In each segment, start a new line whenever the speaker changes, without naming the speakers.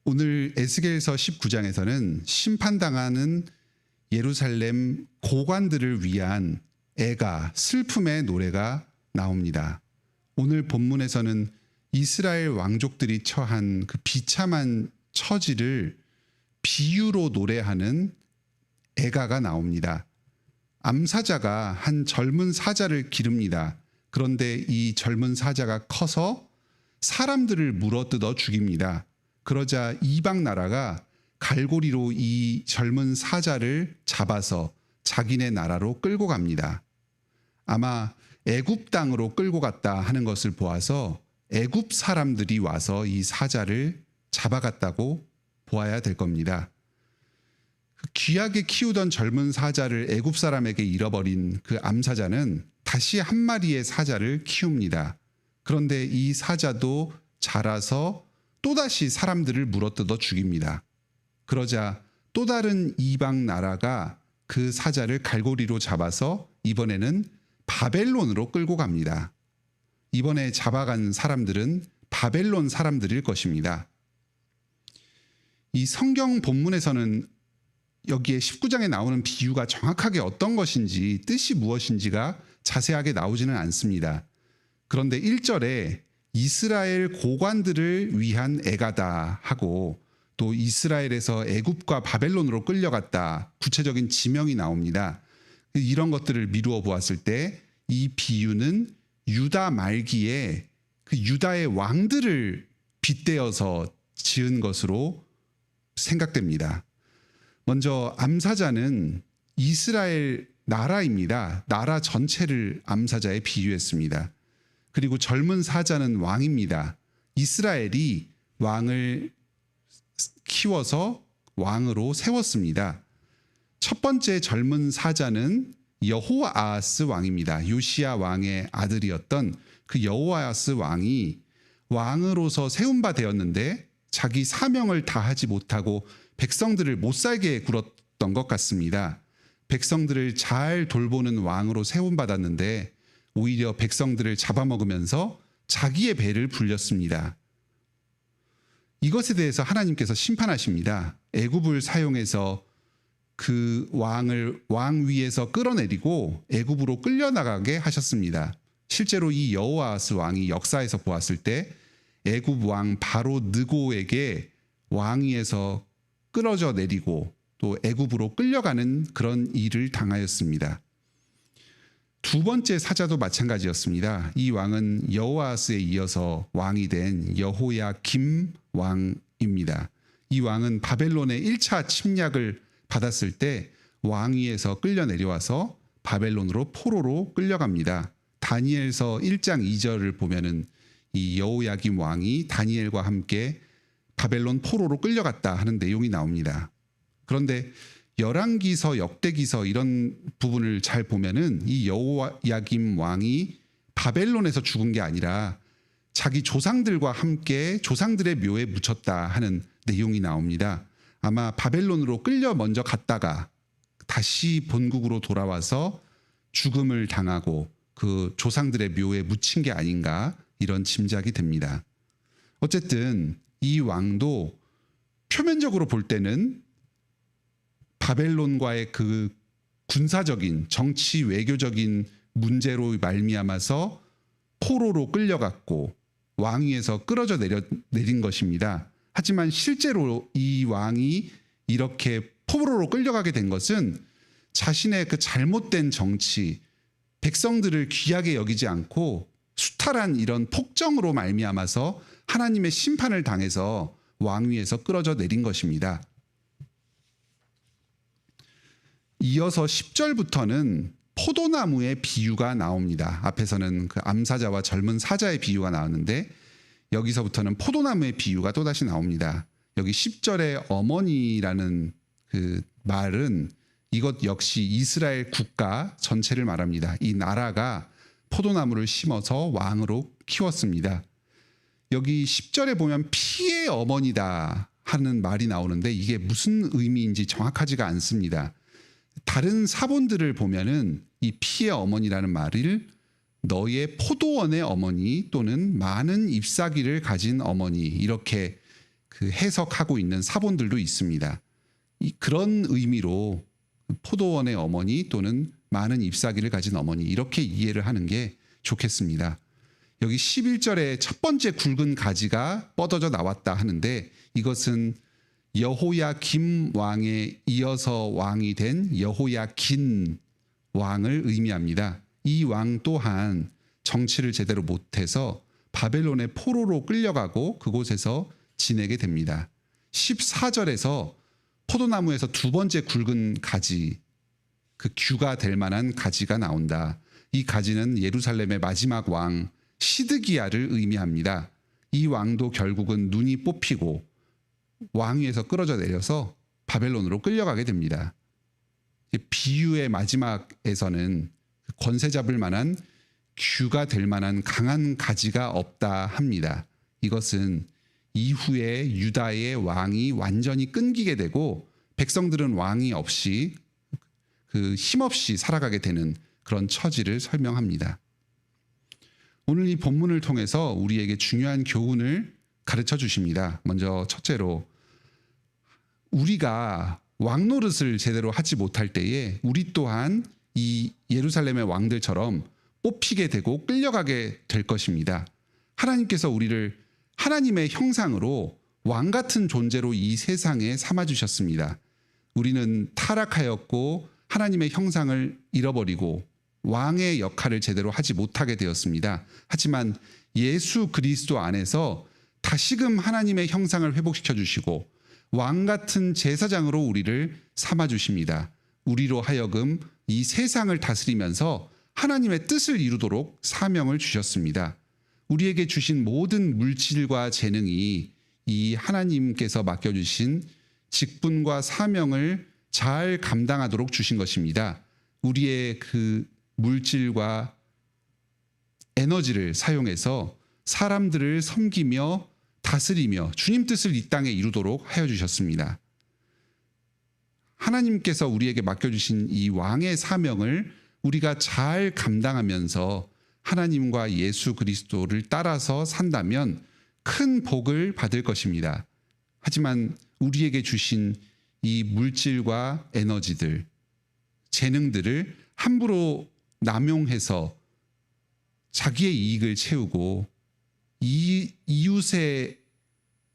오늘 에스겔서 19장에서는 심판당하는 예루살렘 고관들을 위한 애가 슬픔의 노래가 나옵니다. 오늘 본문에서는 이스라엘 왕족들이 처한 그 비참한 처지를 비유로 노래하는 애가가 나옵니다. 암사자가 한 젊은 사자를 기릅니다. 그런데 이 젊은 사자가 커서 사람들을 물어뜯어 죽입니다. 그러자 이방 나라가 갈고리로 이 젊은 사자를 잡아서 자기네 나라로 끌고 갑니다. 아마 애굽 땅으로 끌고 갔다 하는 것을 보아서 애굽 사람들이 와서 이 사자를 잡아갔다고 보아야 될 겁니다. 귀하게 키우던 젊은 사자를 애굽 사람에게 잃어버린 그 암사자는 다시 한 마리의 사자를 키웁니다. 그런데 이 사자도 자라서 또다시 사람들을 물어뜯어 죽입니다. 그러자 또 다른 이방 나라가 그 사자를 갈고리로 잡아서 이번에는 바벨론으로 끌고 갑니다. 이번에 잡아간 사람들은 바벨론 사람들일 것입니다. 이 성경 본문에서는 여기에 19장에 나오는 비유가 정확하게 어떤 것인지 뜻이 무엇인지가 자세하게 나오지는 않습니다. 그런데 1절에 이스라엘 고관들을 위한 애가다 하고 또 이스라엘에서 애굽과 바벨론으로 끌려갔다 구체적인 지명이 나옵니다. 이런 것들을 미루어 보았을 때 이 비유는 유다 말기에 그 유다의 왕들을 빗대어서 지은 것으로 생각됩니다. 먼저 암사자는 이스라엘 나라입니다. 나라 전체를 암사자에 비유했습니다. 그리고 젊은 사자는 왕입니다. 이스라엘이 왕을 키워서 왕으로 세웠습니다. 첫 번째 젊은 사자는 여호아하스 왕입니다. 요시야 왕의 아들이었던 그 여호아하스 왕이 왕으로서 세운 바 되었는데 자기 사명을 다하지 못하고 백성들을 못 살게 굴었던 것 같습니다. 백성들을 잘 돌보는 왕으로 세움받았는데 오히려 백성들을 잡아먹으면서 자기의 배를 불렸습니다. 이것에 대해서 하나님께서 심판하십니다. 애굽을 사용해서 그 왕을 왕 위에서 끌어내리고 애굽으로 끌려나가게 하셨습니다. 실제로 이 여호아하스 왕이 역사에서 보았을 때 애굽 왕 바로 느고에게 왕위에서 끌어져 내리고 또 애굽으로 끌려가는 그런 일을 당하였습니다. 두 번째 사자도 마찬가지였습니다. 이 왕은 여호아하스에 이어서 왕이 된 여호야김 왕입니다. 이 왕은 바벨론의 1차 침략을 받았을 때 왕위에서 끌려 내려와서 바벨론으로 포로로 끌려갑니다. 다니엘서 1장 2절을 보면은 이 여호야김 왕이 다니엘과 함께 바벨론 포로로 끌려갔다 하는 내용이 나옵니다. 그런데 열왕기서, 역대기서 이런 부분을 잘 보면은 이 여호야김 왕이 바벨론에서 죽은 게 아니라 자기 조상들과 함께 조상들의 묘에 묻혔다 하는 내용이 나옵니다. 아마 바벨론으로 끌려 먼저 갔다가 다시 본국으로 돌아와서 죽음을 당하고 그 조상들의 묘에 묻힌 게 아닌가 이런 짐작이 됩니다. 어쨌든 이 왕도 표면적으로 볼 때는 바벨론과의 그 군사적인 정치 외교적인 문제로 말미암아서 포로로 끌려갔고 왕위에서 끌어져 내린 것입니다. 하지만 실제로 이 왕이 이렇게 포로로 끌려가게 된 것은 자신의 그 잘못된 정치, 백성들을 귀하게 여기지 않고 수탈한 이런 폭정으로 말미암아서 하나님의 심판을 당해서 왕위에서 끌어져 내린 것입니다. 이어서 10절부터는 포도나무의 비유가 나옵니다. 앞에서는 그 암사자와 젊은 사자의 비유가 나왔는데 여기서부터는 포도나무의 비유가 또다시 나옵니다. 여기 10절의 어머니라는 그 말은 이것 역시 이스라엘 국가 전체를 말합니다. 이 나라가 포도나무를 심어서 왕으로 키웠습니다. 여기 10절에 보면 피의 어머니다 하는 말이 나오는데 이게 무슨 의미인지 정확하지가 않습니다. 다른 사본들을 보면은 이 피의 어머니라는 말을 너의 포도원의 어머니 또는 많은 잎사귀를 가진 어머니 이렇게 그 해석하고 있는 사본들도 있습니다. 그런 의미로 포도원의 어머니 또는 많은 잎사귀를 가진 어머니, 이렇게 이해를 하는 게 좋겠습니다. 여기 11절에 첫 번째 굵은 가지가 뻗어져 나왔다 하는데, 이것은 여호야김 왕에 이어서 왕이 된 여호야긴 왕을 의미합니다. 이 왕 또한 정치를 제대로 못해서 바벨론의 포로로 끌려가고 그곳에서 지내게 됩니다. 14절에서 포도나무에서 두 번째 굵은 가지, 그 규가 될 만한 가지가 나온다. 이 가지는 예루살렘의 마지막 왕 시드기야를 의미합니다. 이 왕도 결국은 눈이 뽑히고 왕위에서 끌어져 내려서 바벨론으로 끌려가게 됩니다. 비유의 마지막에서는 권세 잡을 만한 규가 될 만한 강한 가지가 없다 합니다. 이것은 이후에 유다의 왕이 완전히 끊기게 되고 백성들은 왕이 없이 힘없이 살아가게 되는 그런 처지를 설명합니다. 오늘 이 본문을 통해서 우리에게 중요한 교훈을 가르쳐 주십니다. 먼저 첫째로, 우리가 왕 노릇을 제대로 하지 못할 때에 우리 또한 이 예루살렘의 왕들처럼 뽑히게 되고 끌려가게 될 것입니다. 하나님께서 우리를 하나님의 형상으로 왕 같은 존재로 이 세상에 삼아주셨습니다. 우리는 타락하였고 하나님의 형상을 잃어버리고 왕의 역할을 제대로 하지 못하게 되었습니다. 하지만 예수 그리스도 안에서 다시금 하나님의 형상을 회복시켜 주시고 왕 같은 제사장으로 우리를 삼아 주십니다. 우리로 하여금 이 세상을 다스리면서 하나님의 뜻을 이루도록 사명을 주셨습니다. 우리에게 주신 모든 물질과 재능이 이 하나님께서 맡겨주신 직분과 사명을 잘 감당하도록 주신 것입니다. 우리의 그 물질과 에너지를 사용해서 사람들을 섬기며 다스리며 주님 뜻을 이 땅에 이루도록 하여 주셨습니다. 하나님께서 우리에게 맡겨주신 이 왕의 사명을 우리가 잘 감당하면서 하나님과 예수 그리스도를 따라서 산다면 큰 복을 받을 것입니다. 하지만 우리에게 주신 이 물질과 에너지들, 재능들을 함부로 남용해서 자기의 이익을 채우고 이웃의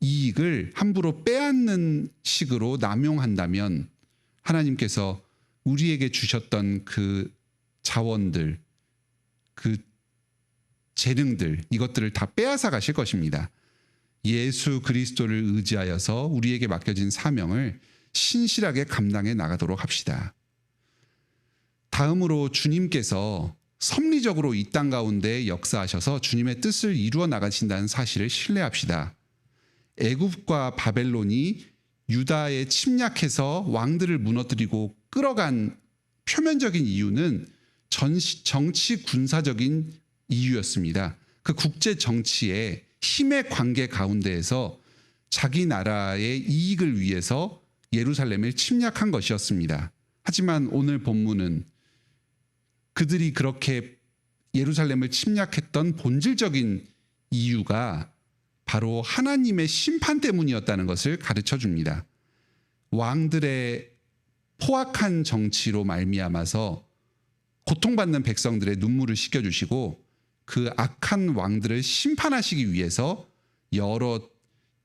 이익을 함부로 빼앗는 식으로 남용한다면 하나님께서 우리에게 주셨던 그 자원들, 그 재능들, 이것들을 다 빼앗아 가실 것입니다. 예수 그리스도를 의지하여서 우리에게 맡겨진 사명을 신실하게 감당해 나가도록 합시다. 다음으로, 주님께서 섭리적으로 이 땅 가운데 역사하셔서 주님의 뜻을 이루어 나가신다는 사실을 신뢰합시다. 애굽과 바벨론이 유다에 침략해서 왕들을 무너뜨리고 끌어간 표면적인 이유는 정치 군사적인 이유였습니다. 그 국제 정치의 힘의 관계 가운데에서 자기 나라의 이익을 위해서 예루살렘을 침략한 것이었습니다. 하지만 오늘 본문은 그들이 그렇게 예루살렘을 침략했던 본질적인 이유가 바로 하나님의 심판 때문이었다는 것을 가르쳐 줍니다. 왕들의 포악한 정치로 말미암아서 고통받는 백성들의 눈물을 씻겨주시고 그 악한 왕들을 심판하시기 위해서 여러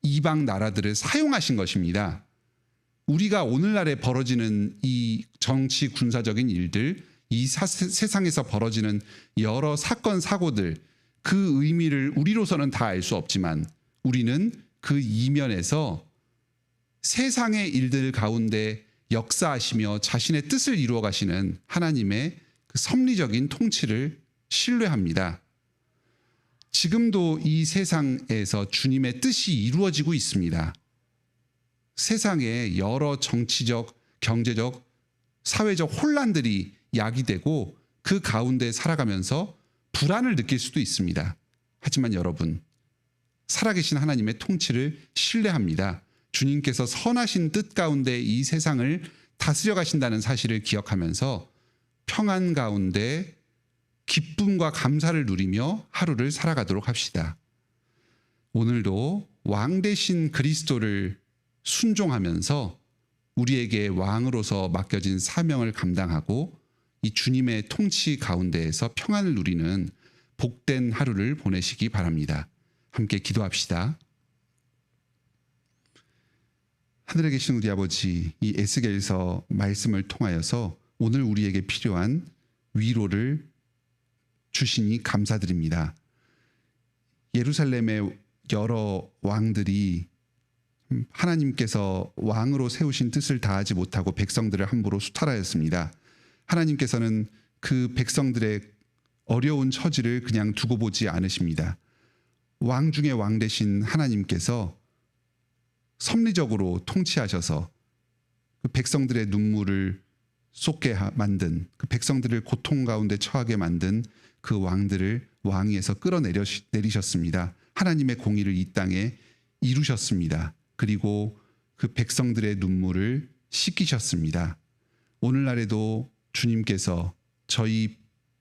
이방 나라들을 사용하신 것입니다. 우리가 오늘날에 벌어지는 이 정치 군사적인 일들, 이 세상에서 벌어지는 여러 사건 사고들, 그 의미를 우리로서는 다 알 수 없지만 우리는 그 이면에서 세상의 일들 가운데 역사하시며 자신의 뜻을 이루어 가시는 하나님의 그 섭리적인 통치를 신뢰합니다. 지금도 이 세상에서 주님의 뜻이 이루어지고 있습니다. 세상에 여러 정치적, 경제적, 사회적 혼란들이 야기되고 그 가운데 살아가면서 불안을 느낄 수도 있습니다. 하지만 여러분, 살아계신 하나님의 통치를 신뢰합니다. 주님께서 선하신 뜻 가운데 이 세상을 다스려 가신다는 사실을 기억하면서 평안 가운데 기쁨과 감사를 누리며 하루를 살아가도록 합시다. 오늘도 왕 대신 그리스도를 순종하면서 우리에게 왕으로서 맡겨진 사명을 감당하고 이 주님의 통치 가운데에서 평안을 누리는 복된 하루를 보내시기 바랍니다. 함께 기도합시다. 하늘에 계신 우리 아버지, 이 에스겔서 말씀을 통하여서 오늘 우리에게 필요한 위로를 주시니 감사드립니다. 예루살렘의 여러 왕들이 하나님께서 왕으로 세우신 뜻을 다하지 못하고 백성들을 함부로 수탈하였습니다. 하나님께서는 그 백성들의 어려운 처지를 그냥 두고 보지 않으십니다. 왕 중에 왕 되신 하나님께서 섭리적으로 통치하셔서 그 백성들의 눈물을 쏟게 만든, 그 백성들을 고통 가운데 처하게 만든 그 왕들을 왕위에서 끌어내리셨습니다. 하나님의 공의를 이 땅에 이루셨습니다. 그리고 그 백성들의 눈물을 씻기셨습니다. 오늘날에도 주님께서 저희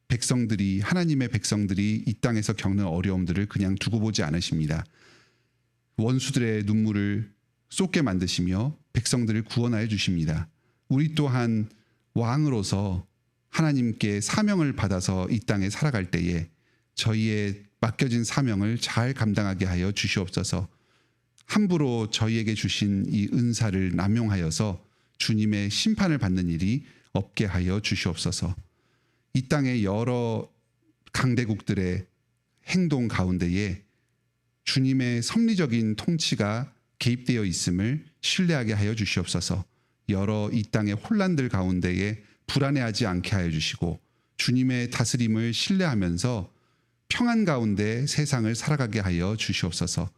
백성들이, 하나님의 백성들이 이 땅에서 겪는 어려움들을 그냥 두고 보지 않으십니다. 원수들의 눈물을 쏟게 만드시며 백성들을 구원하여 주십니다. 우리 또한 왕으로서 하나님께 사명을 받아서 이 땅에 살아갈 때에 저희의 맡겨진 사명을 잘 감당하게 하여 주시옵소서. 함부로 저희에게 주신 이 은사를 남용하여서 주님의 심판을 받는 일이 없게 하여 주시옵소서. 이 땅의 여러 강대국들의 행동 가운데에 주님의 섭리적인 통치가 개입되어 있음을 신뢰하게 하여 주시옵소서. 여러 이 땅의 혼란들 가운데에 불안해하지 않게 하여 주시고 주님의 다스림을 신뢰하면서 평안 가운데 세상을 살아가게 하여 주시옵소서.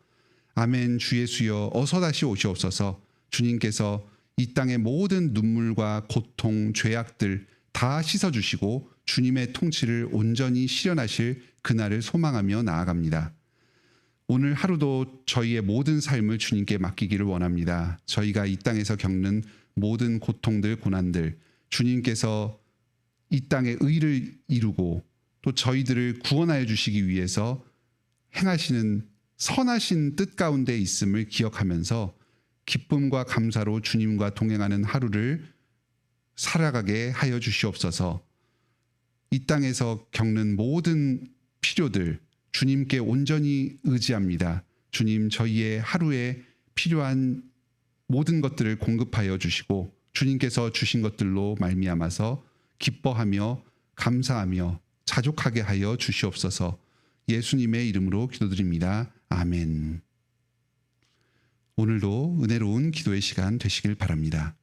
아멘. 주 예수여 어서 다시 오시옵소서. 주님께서 이 땅의 모든 눈물과 고통, 죄악들 다 씻어주시고 주님의 통치를 온전히 실현하실 그날을 소망하며 나아갑니다. 오늘 하루도 저희의 모든 삶을 주님께 맡기기를 원합니다. 저희가 이 땅에서 겪는 모든 고통들, 고난들, 주님께서 이 땅의 의를 이루고 또 저희들을 구원하여 주시기 위해서 행하시는 선하신 뜻 가운데 있음을 기억하면서 기쁨과 감사로 주님과 동행하는 하루를 살아가게 하여 주시옵소서. 이 땅에서 겪는 모든 필요들 주님께 온전히 의지합니다. 주님, 저희의 하루에 필요한 모든 것들을 공급하여 주시고 주님께서 주신 것들로 말미암아서 기뻐하며 감사하며 자족하게 하여 주시옵소서. 예수님의 이름으로 기도드립니다. 아멘. 오늘도 은혜로운 기도의 시간 되시길 바랍니다.